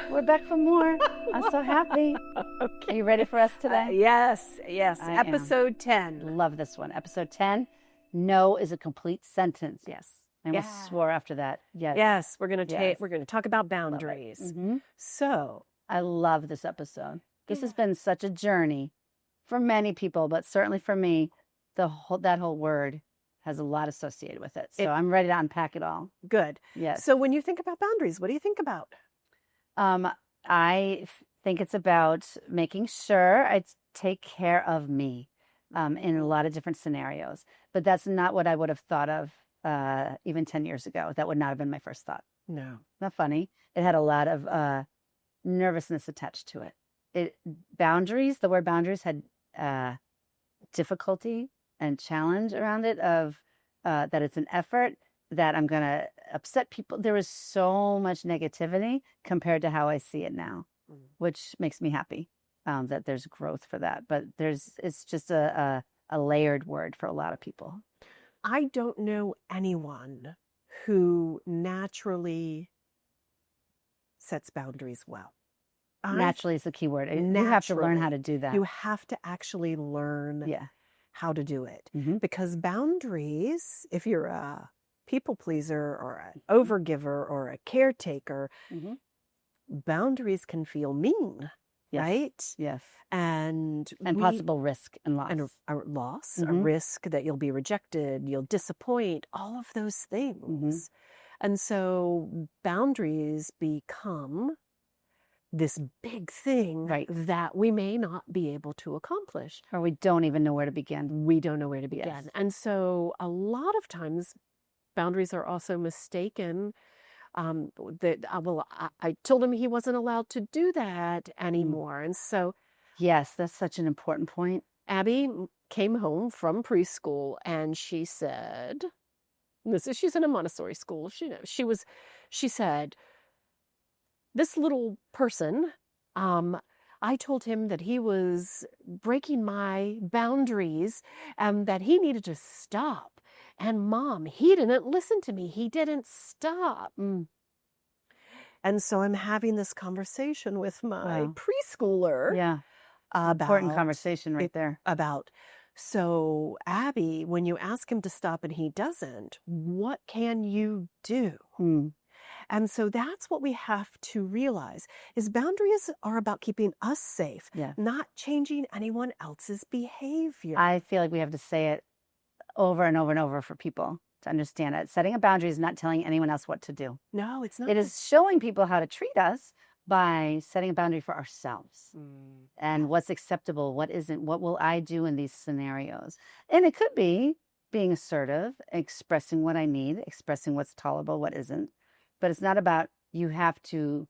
We're back for more. I'm so happy. Okay. Are you ready for us today? Yes. I Episode 10. Love this one. Episode 10. No is a complete sentence. Yes. I almost swore after that. Yes. Yes. We're gonna Yes. we're gonna talk about boundaries. So I love this episode. This has been such a journey for many people, but certainly for me, that whole word has a lot associated with it. So I'm ready to unpack it all. good. Yes. So when you think about boundaries, what do you think about? I think it's about making sure I take care of me in a lot of different scenarios. But that's not what I would have thought of even 10 years ago. That would not have been my first thought. No. Not funny. It had a lot of nervousness attached to it. The word boundaries had difficulty and challenge around it of that it's an effort, that I'm going to upset people. There was so much negativity compared to how I see it now, which makes me happy that there's growth for that. But it's just a layered word for a lot of people. I don't know anyone who naturally sets boundaries well. Naturally is the key word. You have to learn how to do that. You have to actually learn how to do it. Because boundaries, if you're a people pleaser or an overgiver or a caretaker, boundaries can feel mean, right? Yes. And possible risk and loss. And a loss, a risk that you'll be rejected, you'll disappoint, all of those things. And so boundaries become this big thing that we may not be able to accomplish. Or we don't even know where to begin. We don't know where to begin. Yes. And so a lot of times boundaries are also mistaken. I told him he wasn't allowed to do that anymore. And so... Yes, that's such an important point. Abby came home from preschool and she said, she's in a Montessori school. She said, this little person, I told him that he was breaking my boundaries and that he needed to stop. And Mom, he didn't listen to me. He didn't stop. And so I'm having this conversation with my preschooler. Yeah. Important conversation right there. So Abby, when you ask him to stop and he doesn't, what can you do? And so that's what we have to realize is boundaries are about keeping us safe, not changing anyone else's behavior. I feel like we have to say it over and over and over for people to understand it. Setting a boundary is not telling anyone else what to do. No, it's not. It is showing people how to treat us by setting a boundary for ourselves and what's acceptable, what isn't, what will I do in these scenarios. And it could be being assertive, expressing what I need, expressing what's tolerable, what isn't. But it's not about you have to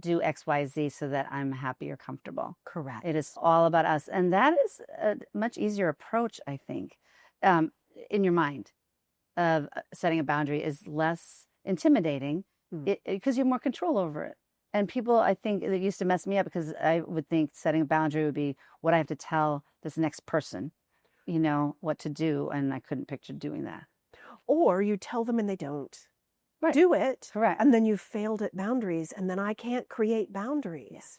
do X, Y, Z so that I'm happy or comfortable. Correct. It is all about us. And that is a much easier approach, I think, in your mind of setting a boundary is less intimidating because you have more control over it. And people, I think, it used to mess me up because I would think setting a boundary would be what I have to tell this next person, what to do. And I couldn't picture doing that. Or you tell them and they don't. Do it. Correct. And then you've failed at boundaries, and then I can't create boundaries. Yes.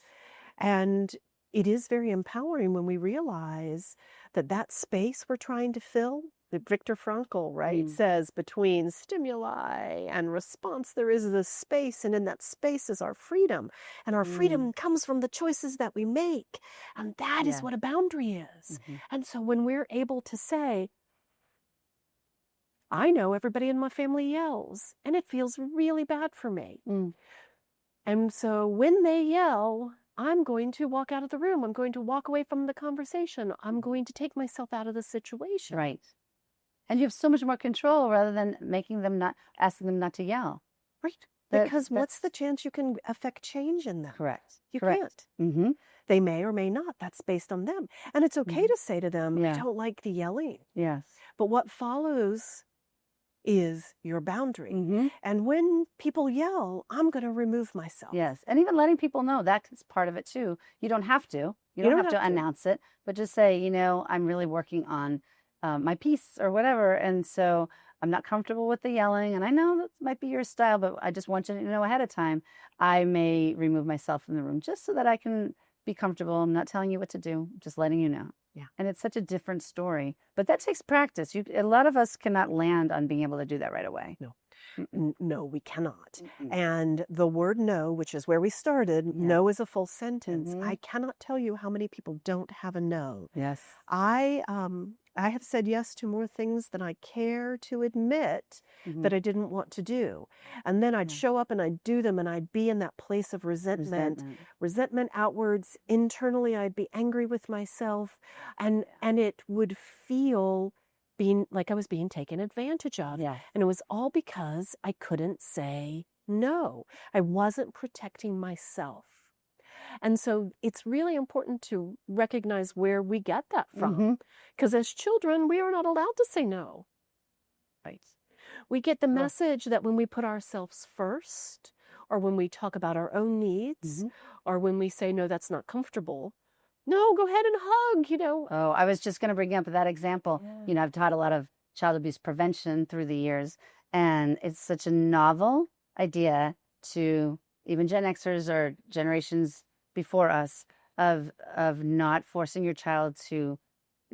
And it is very empowering when we realize that space we're trying to fill, that Viktor Frankl, says between stimuli and response, there is this space, and in that space is our freedom. And our freedom comes from the choices that we make. And that is what a boundary is. And so when we're able to say, I know everybody in my family yells, and it feels really bad for me. And so when they yell, I'm going to walk out of the room. I'm going to walk away from the conversation. I'm going to take myself out of the situation. Right. And you have so much more control rather than asking them not to yell. Right. Because what's the chance you can affect change in them? Correct. You can't. They may or may not. That's based on them. And it's okay to say to them, I don't like the yelling. Yes. But what follows is your boundary. And when people yell, I'm going to remove myself. Yes. And even letting people know that's part of it too. You don't have to. You don't have to announce it, but just say, I'm really working on my piece or whatever. And so I'm not comfortable with the yelling, and I know that might be your style, but I just want you to know ahead of time, I may remove myself from the room just so that I can be comfortable. I'm not telling you what to do, just letting you know. Yeah. And it's such a different story, but that takes practice. A lot of us cannot land on being able to do that right away. No. Mm-mm. No, we cannot. Mm-mm. And the word no, which is where we started, Yeah. no is a full sentence. Mhm. I cannot tell you how many people don't have a no. Yes. I have said yes to more things than I care to admit Mhm. that I didn't want to do. And then I'd Yeah. show up and I'd do them and I'd be in that place of resentment outwards. Internally, I'd be angry with myself and it would feel being like I was being taken advantage of. Yeah. And it was all because I couldn't say no. I wasn't protecting myself. And so it's really important to recognize where we get that from. Mhm. Because as children, we are not allowed to say no. Right. We get the Ugh. message that when we put ourselves first, or when we talk about our own needs, Mhm. or when we say, no, that's not comfortable, no, go ahead and hug, you know. Oh, I was just going to bring up that example. Yeah. You know, I've taught a lot of child abuse prevention through the years, and it's such a novel idea to even Gen Xers or generations before us of not forcing your child to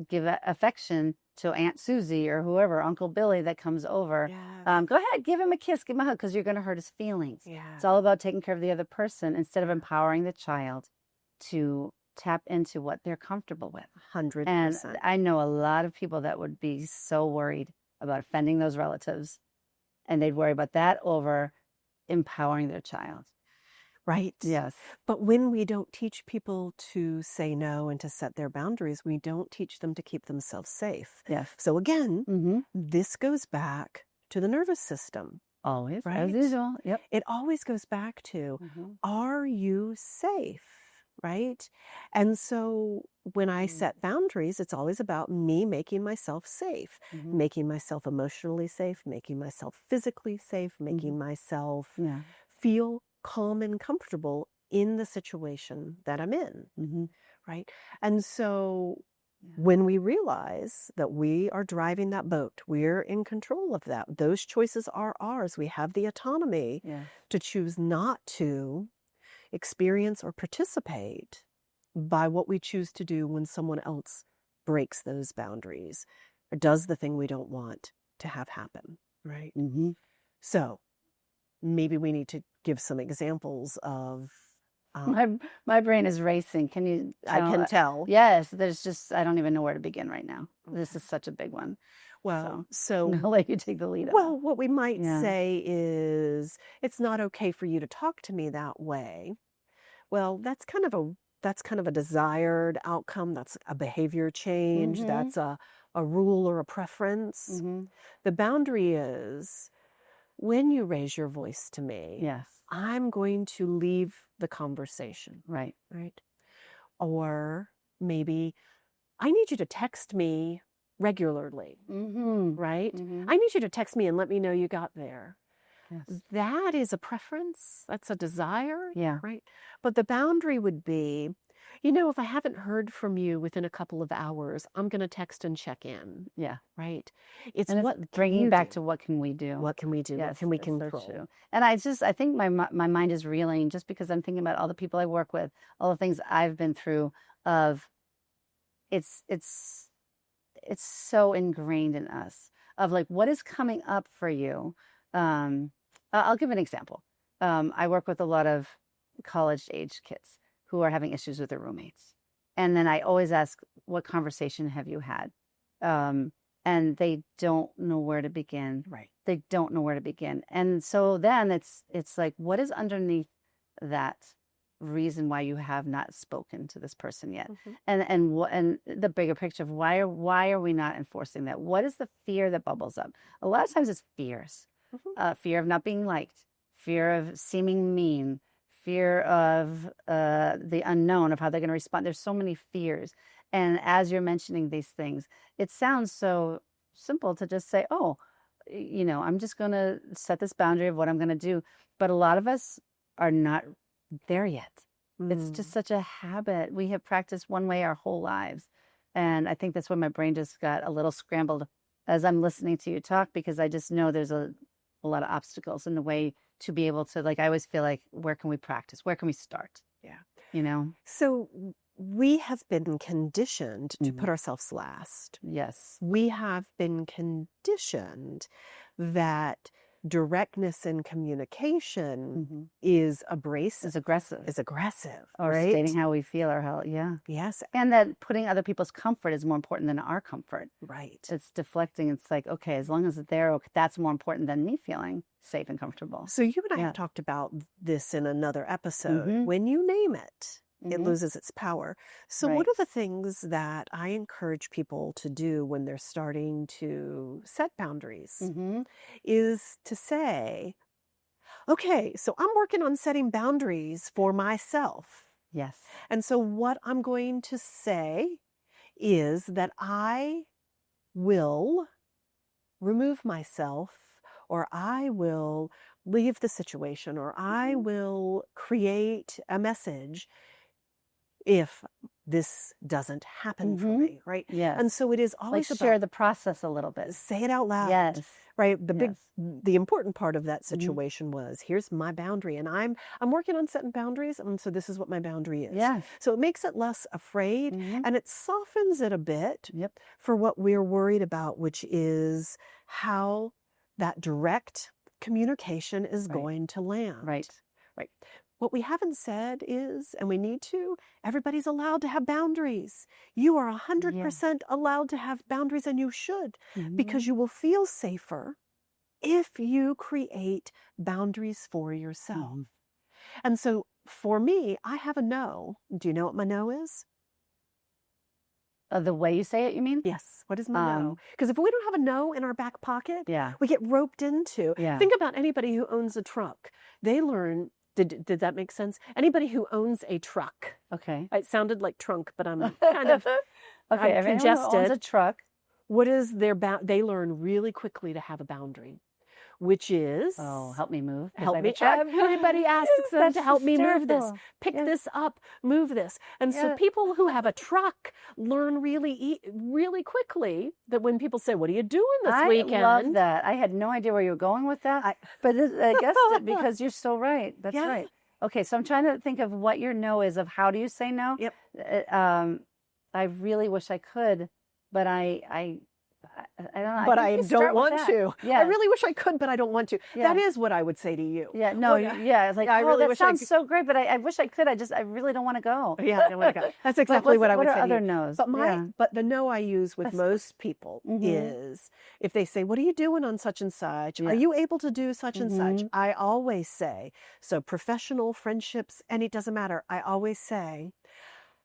give affection to Aunt Susie or whoever, Uncle Billy that comes over. Yes. Go ahead, give him a kiss, give him a hug, because you're going to hurt his feelings. Yeah. It's all about taking care of the other person instead of empowering the child to tap into what they're comfortable with. 100%. And I know a lot of people that would be so worried about offending those relatives, and they'd worry about that over empowering their child. Right. Yes. But when we don't teach people to say no and to set their boundaries, we don't teach them to keep themselves safe. Yes. So again, Mm-hmm. this goes back to the nervous system. Always. Right? As usual. Yep. It always goes back to, Mm-hmm. are you safe? Right? And so when I set boundaries, it's always about me making myself safe, Mm-hmm. making myself emotionally safe, making myself physically safe, making myself Yeah. feel calm and comfortable in the situation that I'm in. Mm-hmm. Right? And so when we realize that we are driving that boat, we're in control of that. Those choices are ours. We have the autonomy to choose not to experience or participate by what we choose to do when someone else breaks those boundaries or does the thing we don't want to have happen, right? Mm-hmm. So maybe we need to give some examples of... My brain is racing. Can you I can tell. Yes, there's just, I don't even know where to begin right now. This is such a big one. Well, I'll let you take the lead. Well, what we might say is, it's not okay for you to talk to me that way. Well, that's kind of a desired outcome. That's a behavior change. Mm-hmm. That's a rule or a preference. Mm-hmm. The boundary is, when you raise your voice to me, Yes. I'm going to leave the conversation. Right. Right. Or maybe, I need you to text me regularly. Mm-hmm. Right? Mm-hmm. I need you to text me and let me know you got there. Yes. That is a preference. That's a desire. Yeah. Right? But the boundary would be, if I haven't heard from you within a couple of hours, I'm going to text and check in. Yeah. Right? It's and what bringing back to what can we do? What can we do? Yes, what can we so control? true. And I think my mind is reeling just because I'm thinking about all the people I work with, all the things I've been through. It's so ingrained in us of like, what is coming up for you? I'll give an example. I work with a lot of college-age kids who are having issues with their roommates. And then I always ask, what conversation have you had? And they don't know where to begin. Right. They don't know where to begin. And so then it's like, what is underneath that reason why you have not spoken to this person yet? Mm-hmm. And the bigger picture of why are we not enforcing that? What is the fear that bubbles up? A lot of times it's fears. Mm-hmm. Fear of not being liked, fear of seeming mean, fear of the unknown, of how they're going to respond. There's so many fears. And as you're mentioning these things, it sounds so simple to just say, oh, I'm just going to set this boundary of what I'm going to do. But a lot of us are not there yet. It's just such a habit. We have practiced one way our whole lives. And I think that's when my brain just got a little scrambled as I'm listening to you talk, because I just know there's a lot of obstacles in the way to be able to, like, I always feel like, where can we practice? Where can we start? Yeah. You know? So we have been conditioned to put Mhm. ourselves last. Yes. We have been conditioned that directness in communication hmm is abrasive, It's aggressive. is aggressive, Or right? stating how we feel or how, yeah. Yes, And that putting other people's comfort is more important than our comfort. right. It's deflecting. It's like, okay, as long as they're okay, that's more important than me feeling safe and comfortable. So you and I Yeah. have talked about this in another episode. Mhm. When you name it, it Mhm. loses its power. So Right. what are the things that I encourage people to do when they're starting to set boundaries? Mhm. Is to say, okay, so I'm working on setting boundaries for myself. Yes. And so what I'm going to say is that I will remove myself, or I will leave the situation, or I Mhm. will create a message if this doesn't happen for Mhm. me, right? Yes. And so it is Like, always share about the process a little bit. say it out loud. Yes. Right. Yes. The important part of that Mhm. situation was, here's my boundary, and I'm working on setting boundaries, and so this is what my boundary is. Yes. So it makes it less afraid, Mhm. and it softens it a bit Yep. for what we're worried about, which is how that direct communication is Right. going to land. Right. Right. What we haven't said is, and we need to, everybody's allowed to have boundaries. You are Yeah. 100% allowed to have boundaries, and you should, because Mhm. you will feel safer if you create boundaries for yourself. Mhm. And so for me, I have a no. Do you know what my no is? The way you say it, you mean? Yes. What is my no? Um, Because if we don't have a no in our back pocket, yeah. we get roped into. Yeah. Think about anybody who owns a truck. They learn, did that make sense? Anybody who owns a truck. Okay. It sounded like trunk, but I'm kind of Okay. I'm If anyone who owns a congested. truck. What is their they learn really quickly to have a boundary, which is Oh, help me move, 'cause I help have a me. truck. Everybody asks them That's to help me move this, hysterical. pick Yes. this up, move this. And so Yeah. people who have a truck learn really quickly that when people say, "What are you doing this I love weekend?" that. I had no idea where you were going with that, I, but I guessed it because you're so right. That's Yeah. right. Okay, so I'm trying to think of what your no is, of how do you say no? Yep. I really wish I could, but I don't know. But I think I you start don't with want that. to. Yeah. I really wish I could, but I don't want to. Yeah. That is what I would say to you. Yeah, no, What- yeah, it's like, I oh, really that wish I sounds could. so great, but I wish I could. I really don't want to go. Yeah, I wanna go. That's But exactly what I would what say are to other you. no's? But Yeah. but the no I use with That's- most people Mhm. is, if they say, "What are you doing on such and such? Yeah. Are you able to do such and such?" Mhm. I always say, so professional friendships, and it doesn't matter. I always say,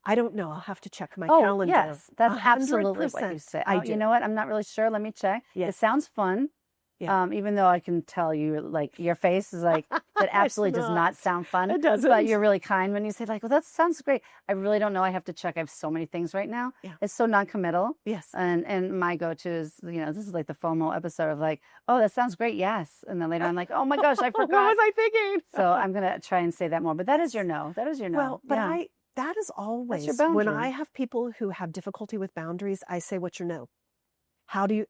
"I don't know. I'll have to check my Oh, calendar." yes, that's absolutely what you 100% say. I Oh, do. you know what? I'm not really sure. Let me check. It Yes. sounds fun. Yeah. Even though I can tell you, like, your face is like, that absolutely does not not. sound fun. It doesn't. But you're really kind when you say, like, well, that sounds great. I really don't know. I have to check. I have so many things right now. Yeah. It's so non-committal. Yes. And my go-to is, this is like the FOMO episode of like, oh, that sounds great. Yes. And then later I'm like, oh my gosh, I What forgot. was I thinking? So I'm going to try and say that more. But that is your no. That is your no. Well, but Yeah. that is always when boundary. I have people who have difficulty with boundaries, I say, "What's your no?" How do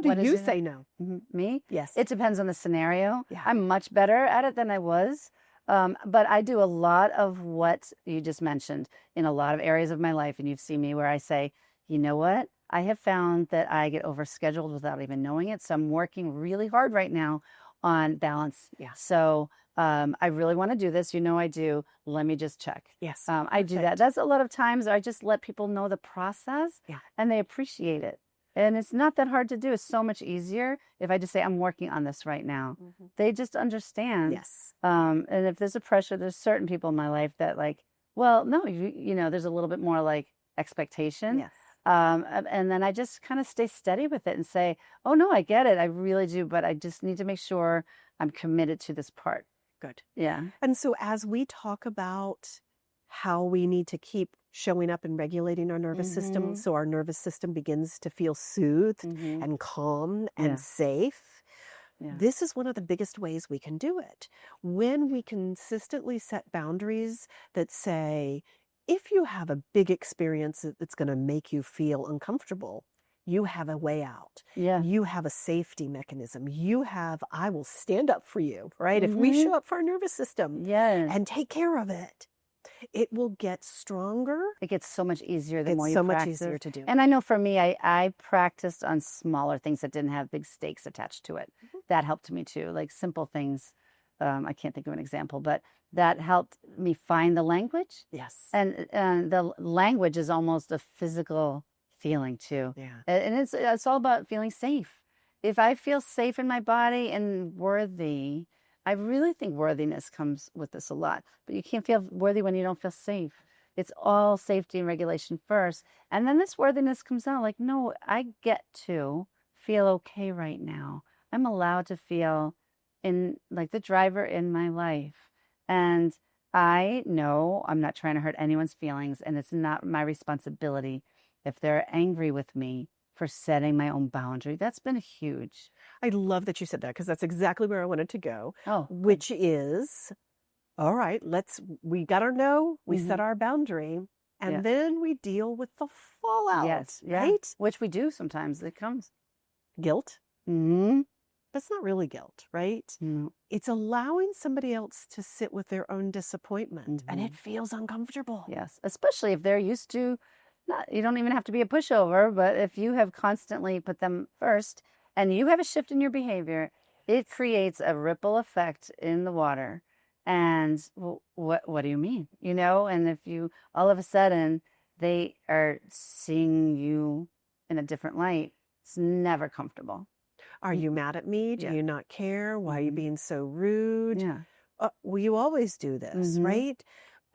What is you your no? say no? Me? Yes. It depends on the scenario. Yeah. I'm much better at it than I was. But I do a lot of what you just mentioned in a lot of areas of my life. And you've seen me where I say, you know what? I have found that I get overscheduled without even knowing it. So I'm working really hard right now on balance. Yeah. So I really want to do this. I do. Let me just check. Yes. I do that. That's a lot of times I just let people know the process. Yeah. And they appreciate it. And it's not that hard to do. It's so much easier if I just say, I'm working on this right now. Mhm. They just understand. Yes. And if there's a pressure, there's certain people in my life that like, well, no, there's a little bit more like expectation. Yes. And then I just kind of stay steady with it and say, oh, no, I get it. I really do. But I just need to make sure I'm committed to this part. Good. Yeah. And so as we talk about how we need to keep showing up and regulating our nervous system, Mhm. so our nervous system begins to feel soothed Mhm. and calm Yeah. and safe, Yeah. this is one of the biggest ways we can do it. When we consistently set boundaries that say, if you have a big experience that's going to make you feel uncomfortable, you have a way out. Yeah. You have a safety mechanism. You have, I will stand up for you, right? If we Mm-hmm. show up for our nervous system Yes. and take care of it, it will get stronger. It gets so much easier the It's more you so much easier practice. to do. And I know for me, I practiced on smaller things that didn't have big stakes attached to it. That helped me too, like simple things. I can't think of an example, but that helped me find the language. Yes. And the language is almost a physical feeling too. Yeah. And it's all about feeling safe. If I feel safe in my body and worthy, I really think worthiness comes with this a lot. But you can't feel worthy when you don't feel safe. It's all safety and regulation first. And then this worthiness comes out like, no, I get to feel okay right now. I'm allowed to feel in like the driver in my life. And I know I'm not trying to hurt anyone's feelings, and it's not my responsibility if they're angry with me for setting my own boundary. That's been huge. I love that you said that because that's exactly where I wanted to go, Oh, good. which is, all right, we got our no, we Mhm. set our boundary, and Yeah. then we deal with the fallout, Yes, yeah. right? Which we do sometimes. It comes. Guilt. Mm-hmm. That's not really guilt, right? No. It's allowing somebody else to sit with their own disappointment, and Mhm. it feels uncomfortable. Yes, especially if they're used to not, you don't even have to be a pushover, but if you have constantly put them first and you have a shift in your behavior, it creates a ripple effect in the water. And what do you mean? You know, and if you all of a sudden they are seeing you in a different light, it's never comfortable. Are you mad at me? Do Yeah. you not care? Why are you Mhm. being so rude? Yeah. Well, you always do this, Mhm. right?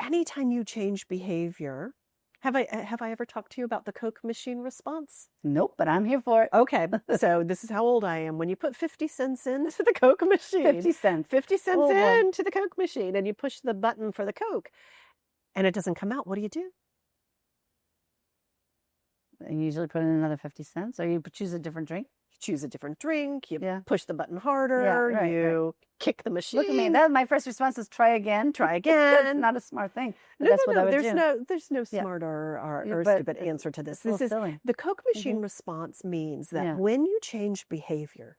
Anytime you change behavior, have I ever talked to you about the Coke machine response? Nope, but I'm here for it. Okay, so this is how old I am. When you put 50 cents into the Coke machine, 50 cents. 50 cents Oh, boy. into the Coke machine, and you push the button for the Coke, and it doesn't come out, what do? You usually put in another 50 cents, or you choose a different drink. You choose a different drink, you Yeah. push the button harder, right. you kick the machine. Look at me. That my first response is try again. Try That's again. not a smart thing. But No, that's what I would there's do. there's no Yeah. smart or But stupid answer to this. it's a little This is silly. the Coke machine Mhm. response means that Yeah. when you change behavior,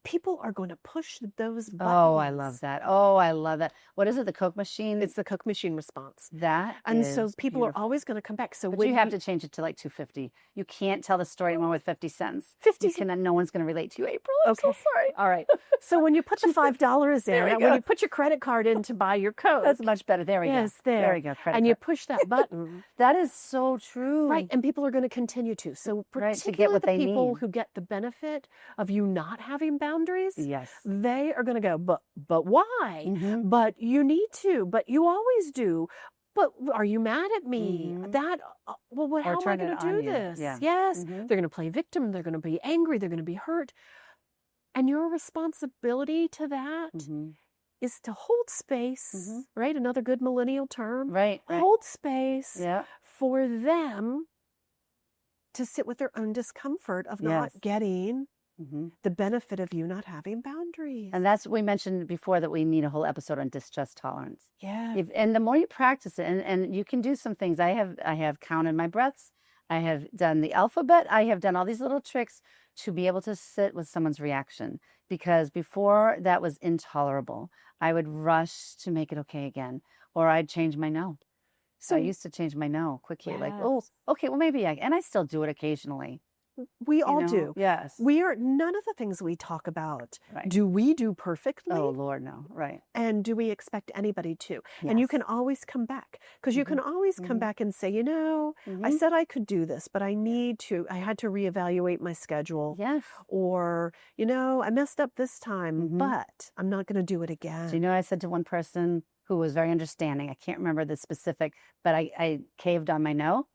people are going to push those buttons. Oh, I love that. Oh, I love that. What is it? The Coke machine? It's the Coke machine response. That And so is people are beautiful. always going to come back. So But when you have to change it to like 250. You can't tell the story anymore with 50 cents. 50 You cannot, no one's going to relate to you, April. I'm so Okay. sorry. All right. So when you put the $5 There we in, when go. you put your credit card in to buy your Coke, That's much better. There we yes, go. there. There we go. Credit and you card. push that button, That is so true. right? And people are going to continue to. So Right, to get particularly what the they people need. who get the benefit of you not having boundaries, Yes. they are going to go, but why? Mhm. But you need to, but you always do. But are you mad at me? Mhm. That, well, how am I turn going it to do on you. this? Yeah. Yes. Mhm. They're going to play victim. They're going to be angry. They're going to be hurt. And your responsibility to that Mhm. is to hold space, Mhm. right? Another good millennial term. Right. Hold space Yeah. for them to sit with their own discomfort of not Yes. getting Mhm. the benefit of you not having boundaries. And that's we mentioned before that we need a whole episode on distress tolerance. Yeah. And the more you practice it, and you can do some things. I have counted my breaths. I have done the alphabet. I have done all these little tricks to be able to sit with someone's reaction, because before that was intolerable. I would rush to make it okay again, or I'd change my no. So I used to change my no quickly, like, oh, Yes. okay, well maybe and I still do it occasionally. We all You know? do. Yes. None of the things we talk about Right. do we do perfectly, Oh Lord, no. Right. and do we expect anybody to? And you Yes. can always come back, because you can always come Mhm. back and say, I Mhm. said I could do this, but I had to reevaluate my schedule. Yes. Or, I messed up this time, Mhm. but I'm not going to do it So, again. I said to one person who was very understanding, I can't remember the specific, but I caved on my no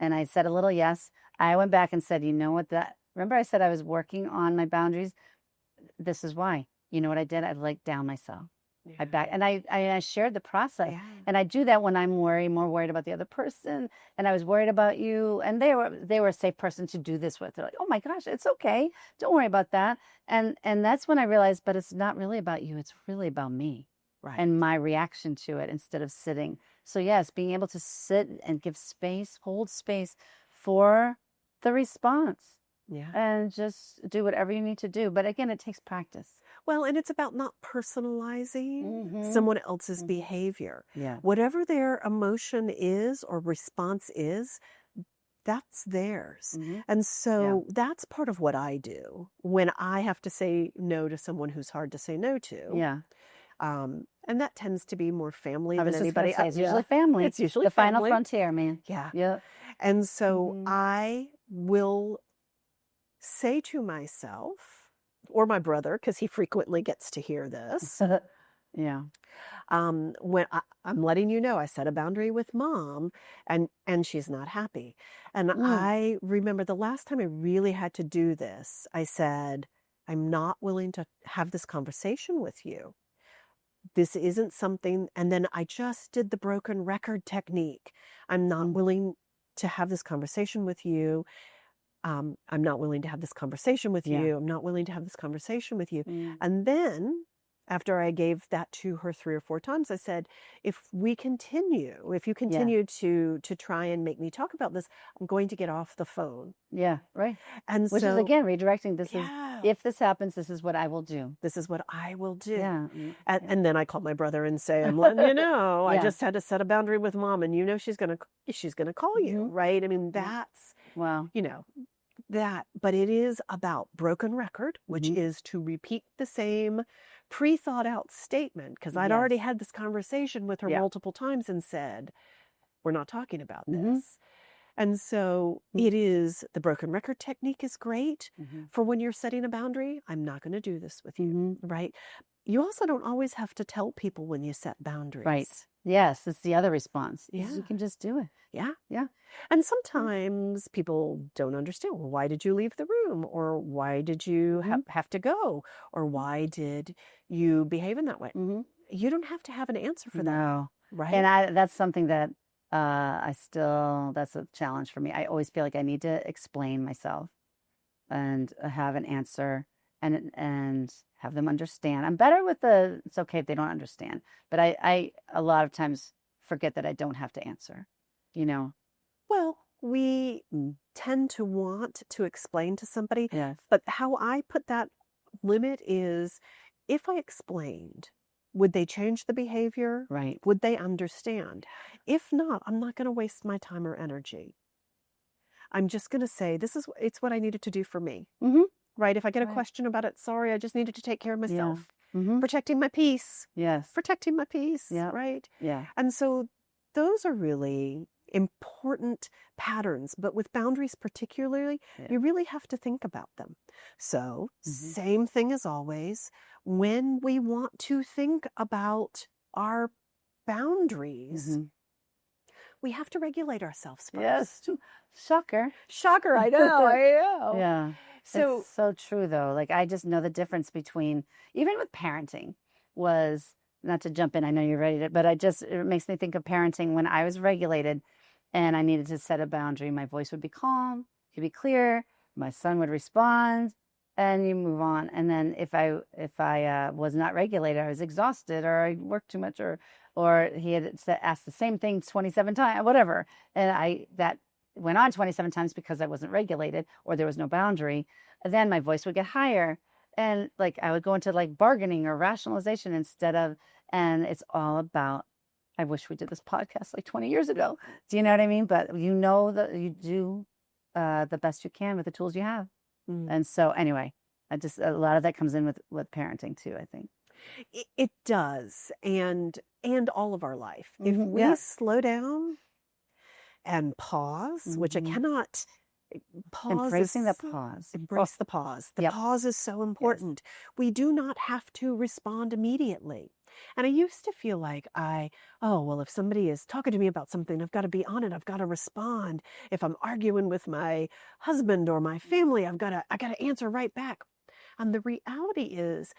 and I said a little yes. I went back and said, you know what, remember I said I was working on my boundaries? This is why. You know what I did? I let down myself. I shared the process. Yeah. And I do that when I'm more worried about the other person, and I was worried about you, and they were a safe person to do this with. They're like, oh my gosh, it's okay. Don't worry about that. And that's when I realized, but it's not really about you. It's really about me. Right. And my reaction to it instead of sitting. So yes, being able to sit and give space, hold space for the response. Yeah. and just do whatever you need to do. But again, it takes practice. Well, and it's about not personalizing Mm-hmm. someone else's Mm-hmm. behavior. Yeah. Whatever their emotion is or response is, that's theirs. Mm-hmm. And Yeah. so that's part of what I do when I have to say no to someone who's hard to say no to. Yeah. And that tends to be more family I than was just going anybody to say, else. it's usually family. It's usually The final family. frontier, man. Yeah. Yep. And so Mm-hmm. I will say to myself, or my brother, because he frequently gets to hear this, Yeah. when I'm letting you know I set a boundary with mom and she's not happy. And I remember the last time I really had to do this, I said, I'm not willing to have this conversation with you. This isn't something, and then I just did the broken record technique. I'm not willing to have this conversation with you. I'm not willing to have this conversation with Yeah. you. I'm not willing to have this conversation with you. Mm. And then after I gave that to her 3 or 4 times, I said, if you continue to try and make me talk about this, I'm going to get off the phone. Yeah. Right. And Which so, is, again, redirecting. This yeah, is, if this happens, this is what I will do. this is what I will do. Yeah. And then I call my brother and say, I'm letting you know, I Yeah. just had to set a boundary with mom, and you know she's gonna call you, Mhm. right? I mean, that's, Wow. you know, that, but it is about broken record, which Mhm. is to repeat the same pre-thought out statement, because I'd already Yes. had this conversation with her Yeah. multiple times and said, we're not talking about Mhm. this. And so it is, the broken record technique is great for when you're setting a boundary. I'm not going to do this with you, right? You also don't always have to tell people when you set boundaries. Right. Yes, it's the other response. Yeah. You can just do it. Yeah. Yeah. And sometimes people don't understand, well, why did you leave the room? Or why did you have to go? Or why did you behave in that way? You don't have to have an answer for that. No. Right? And that's something that that's a challenge for me. I always feel like I need to explain myself and have an answer and have them understand. I'm better with it's okay if they don't understand, but I a lot of times forget that I don't have to answer, you know? Well, we tend to want to explain to somebody, Yes. but how I put that limit is, if I explained, would they change the behavior? Right. Would they understand? If not, I'm not going to waste my time or energy. I'm just going to say, it's what I needed to do for me. Right? If I get a question about it, sorry, I just needed to take care of myself. Protecting my peace. Yes. Protecting my peace. Yeah. Right? Yeah. And so those are really important patterns, but with boundaries particularly, you really have to think about them. So, same thing as always, when we want to think about our boundaries, we have to regulate ourselves first. Yes. Shocker. Shocker, I know, I know. Yeah. So, it's so true though. Like I just know the difference between, even with parenting, was, not to jump in, I know you're ready to, but it makes me think of parenting when I was regulated and I needed to set a boundary. My voice would be calm, he'd be clear, my son would respond, and you move on. And then if I was not regulated, I was exhausted, or I worked too much, or he had asked the same thing 27 times, whatever. And that went on 27 times because I wasn't regulated or there was no boundary. Then my voice would get higher. And like I would go into like bargaining or rationalization and it's all about, I wish we did this podcast like 20 years ago. Do you know what I mean? But you know that you do the best you can with the tools you have. And so anyway, a lot of that comes in with parenting too, I think. It does. And all of our life. If we slow down and pause, which I cannot pause. Embracing the pause. Embrace the pause. The pause is so important. Yes. We do not have to respond immediately. And I used to feel like if somebody is talking to me about something, I've got to be on it. I've got to respond. If I'm arguing with my husband or my family, I got to answer right back. And the reality is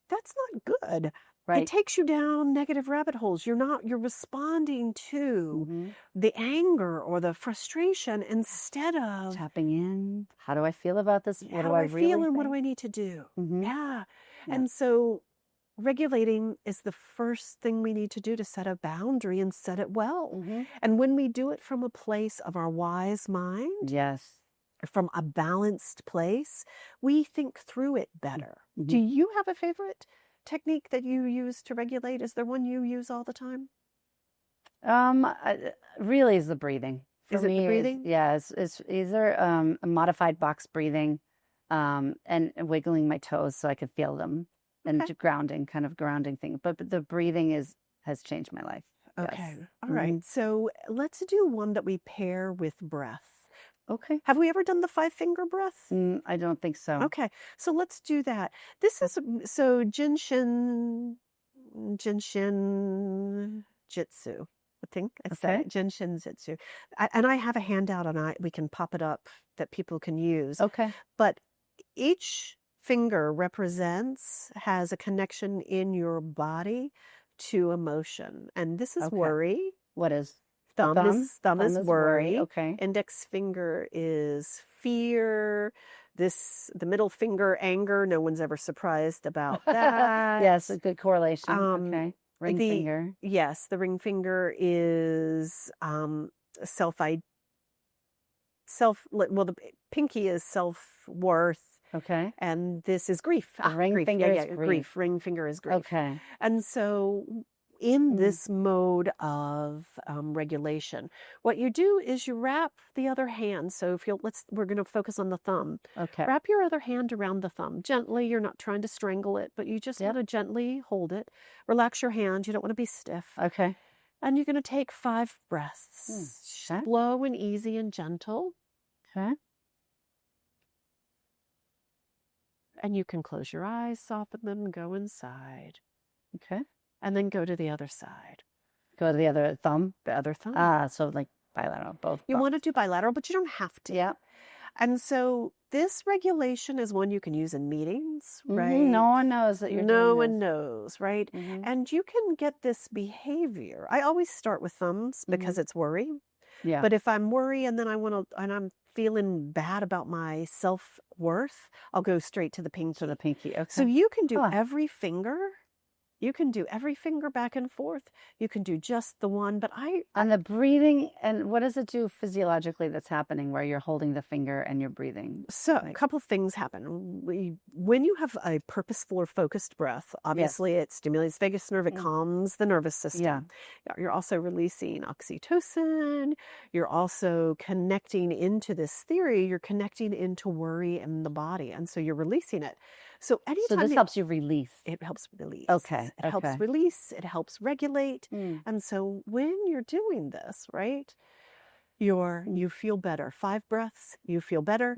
that's not good. Right. It takes you down negative rabbit holes. You're responding to the anger or the frustration instead of tapping in. How do I feel about this? What do I really feel and what do I need to do? Yeah. And so regulating is the first thing we need to do to set a boundary and set it well. And when we do it from a place of our wise mind, from a balanced place, we think through it better. Mm-hmm. Do you have a favorite technique that you use to regulate? Is there one you use all the time? Really is the breathing. For Is it the me, breathing? it's either a modified box breathing, and wiggling my toes so I could feel them, and Okay. kind of grounding thing. But the breathing has changed my life. Okay. Yes. All right. So let's do one that we pair with breath. Okay. Have we ever done the 5-finger breath? I don't think so. Okay. So let's do that. This is so Jinshin Jitsu. I think I said Okay. it. Jinshin Jitsu. And I have a handout and we can pop it up that people can use. Okay. But each finger has a connection in your body to emotion. And this is Okay. worry. What is Thumb is worry. Okay. Index finger is fear. The middle finger, anger. No one's ever surprised about that. Yes, a good correlation. Okay. Ring finger. Yes, the ring finger is the pinky is self-worth. Okay. And this is grief. The ring finger is grief. Ring finger is grief. Okay. And so in this mode of regulation, what you do is you wrap the other hand. So we're going to focus on the thumb. Okay. Wrap your other hand around the thumb gently. You're not trying to strangle it, but you just want to gently hold it. Relax your hand. You don't want to be stiff. Okay. And you're going to take 5 breaths. Slow and easy and gentle. Okay. And you can close your eyes, soften them, go inside. Okay. And then go to the other side. Go to the other thumb? The other thumb. So like bilateral, both. You want to do bilateral, but you don't have to. Yeah. And so this regulation is one you can use in meetings, right? No one knows that you're doing No this. one knows, right? And you can get this behavior. I always start with thumbs because it's worry. Yeah. But if I'm worried and then I'm feeling bad about my self-worth, I'll go straight to the pinky. To the pinky. Okay. So you can do every finger. You can do every finger back and forth. You can do just the one, but And the breathing, and what does it do physiologically that's happening where you're holding the finger and you're breathing? So a couple of things happen. When you have a purposeful or focused breath, obviously it stimulates vagus nerve, it calms the nervous system. Yeah. You're also releasing oxytocin. You're also connecting into this theory. You're connecting into worry in the body. And so you're releasing it. So anytime this helps you release. It helps release. Okay. It helps release. It helps regulate. And so when you're doing this, right, you feel better. 5 breaths, you feel better.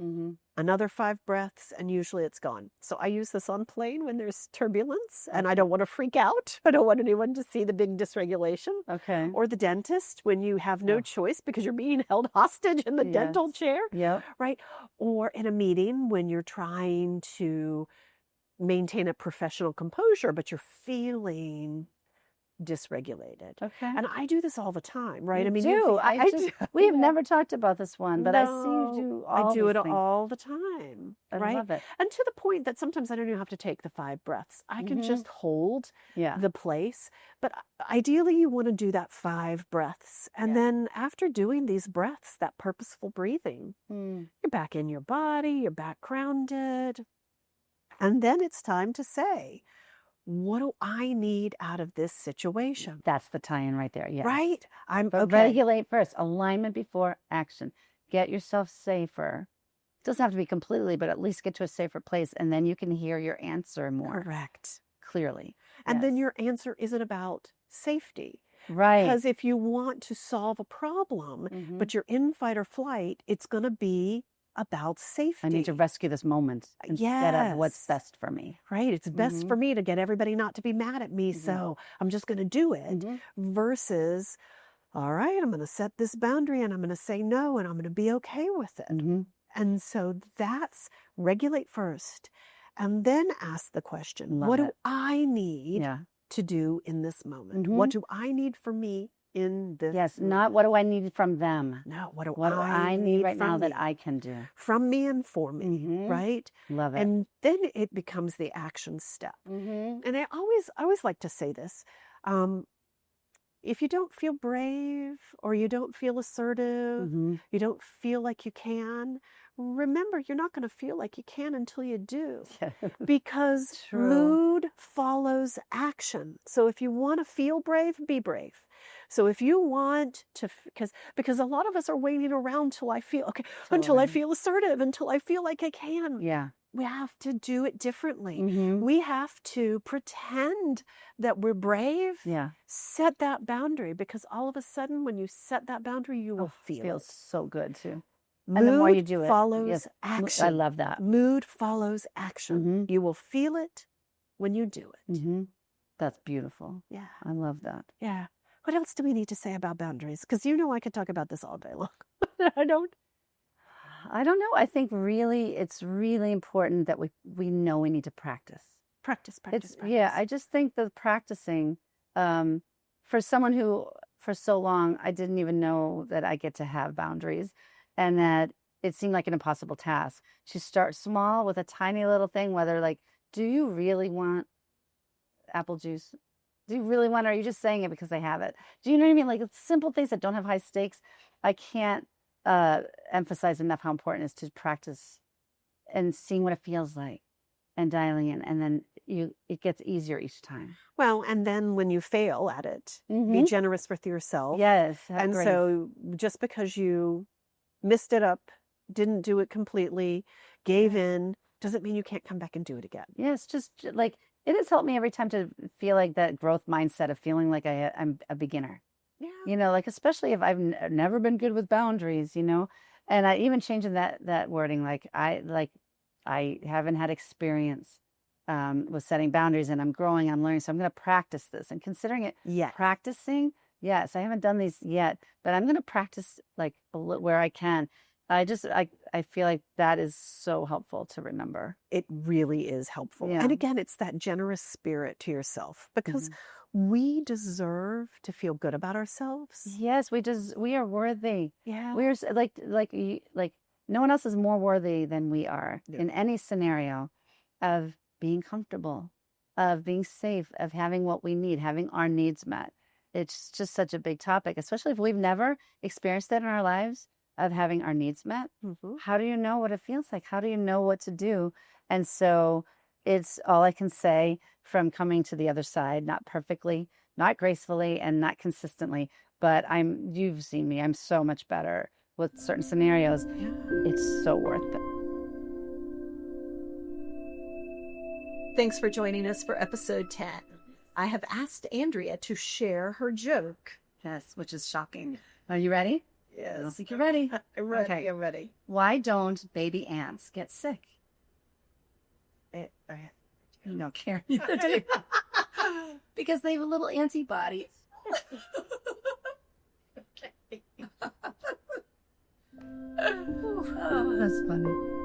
Another 5 breaths, and usually it's gone. So I use this on plane when there's turbulence, and I don't want to freak out. I don't want anyone to see the big dysregulation. Okay. Or the dentist when you have no choice because you're being held hostage in the dental chair. Yep. Right. Or in a meeting when you're trying to maintain a professional composure, but you're feeling dysregulated. Okay. And I do this all the time, right? You I mean, do. I do. We have never talked about this one, but I see you do all I do it these things. all the time. I right? love it. And to the point that sometimes I don't even have to take the 5 breaths. I can just hold the place. But ideally, you want to do that 5 breaths. And then after doing these breaths, that purposeful breathing, you're back in your body, you're back grounded. And then it's time to say, what do I need out of this situation? That's the tie-in right there. Yes. Right? But regulate first. Alignment before action. Get yourself safer. It doesn't have to be completely, but at least get to a safer place. And then you can hear your answer more clearly. And then your answer isn't about safety. Right. Because if you want to solve a problem, but you're in fight or flight, it's going to be about safety. I need to rescue this moment instead of what's best for me. Right. It's best for me to get everybody not to be mad at me. So I'm just going to do it versus, all right, I'm going to set this boundary and I'm going to say no and I'm going to be okay with it. And so that's regulate first and then ask the question, what do I need to do in this moment? What do I need for me in this moment? Not what do I need from them. No, what do I need right now that I can do? From me and for me, right? Love it. And then it becomes the action step. And I always like to say this. if you don't feel brave or you don't feel assertive, Mhm. you don't feel like you can, remember you're not going to feel like you can until you do. Yeah. Because True. mood follows action. So if you want to feel brave, be brave. So if you want to, because a lot of us are waiting around till I feel okay, until I Totally. feel assertive, until I feel like I can. Yeah. We have to do it differently. Mhm. We have to pretend that we're brave. Yeah. Set that boundary, because all of a sudden, when you set that boundary, you will feel Feels it. so good too. And the more you Mood do it, follows yes, action. I love that. Mood follows action. Mhm. You will feel it when you do it. Mhm. That's beautiful. Yeah. I love that. Yeah. What else do we need to say about boundaries? Because I could talk about this all day long. I don't. I don't know. I think really it's really important that we know we need to practice. Practice. Yeah, I just think that practicing, for someone who for so long I didn't even know that I get to have boundaries, and that it seemed like an impossible task. To start small with a tiny little thing, whether like, do you really want apple juice? Do you really want it? Or are you just saying it because I have it? Do you know what I mean? Like it's simple things that don't have high stakes. I can't emphasize enough how important it is to practice and seeing what it feels like and dialing in, and then it gets easier each time. Well, and then when you fail at it, be Mhm. generous with yourself. Yes, have And grace. so just because you messed it up, didn't do it completely, gave Yes. in, doesn't mean you can't come back and do it again. Yes, just like it has helped me every time to feel like that growth mindset of feeling like I'm a beginner. Yeah. You know, like especially if I've never been good with boundaries, you know, and I even changing that wording, like I haven't had experience with setting boundaries, and I'm growing, I'm learning, so I'm going to practice this and considering it Yeah. practicing. Yes, I haven't done these yet, but I'm going to practice like where I can. I feel like that is so helpful to remember. It really is helpful. Yeah. And again, it's that generous spirit to yourself, because we deserve to feel good about ourselves. Yes, we are worthy. Yeah. We're like no one else is more worthy than we are Yeah. in any scenario of being comfortable, of being safe, of having what we need, having our needs met. It's just such a big topic, especially if we've never experienced it in our lives of having our needs met. Mhm. How do you know what it feels like? How do you know what to do? And so it's all I can say from coming to the other side, not perfectly, not gracefully, and not consistently, but you've seen me, I'm so much better with certain scenarios. Yeah. It's so worth it. Thanks for joining us for episode 10. I have asked Andrea to share her joke. Yes, which is shocking. Are you ready? Yes. I don't think you're ready. I'm ready. Okay. I'm ready. Why don't baby ants get sick? You don't care. Because they have little antibodies. Okay. Oh, that's funny.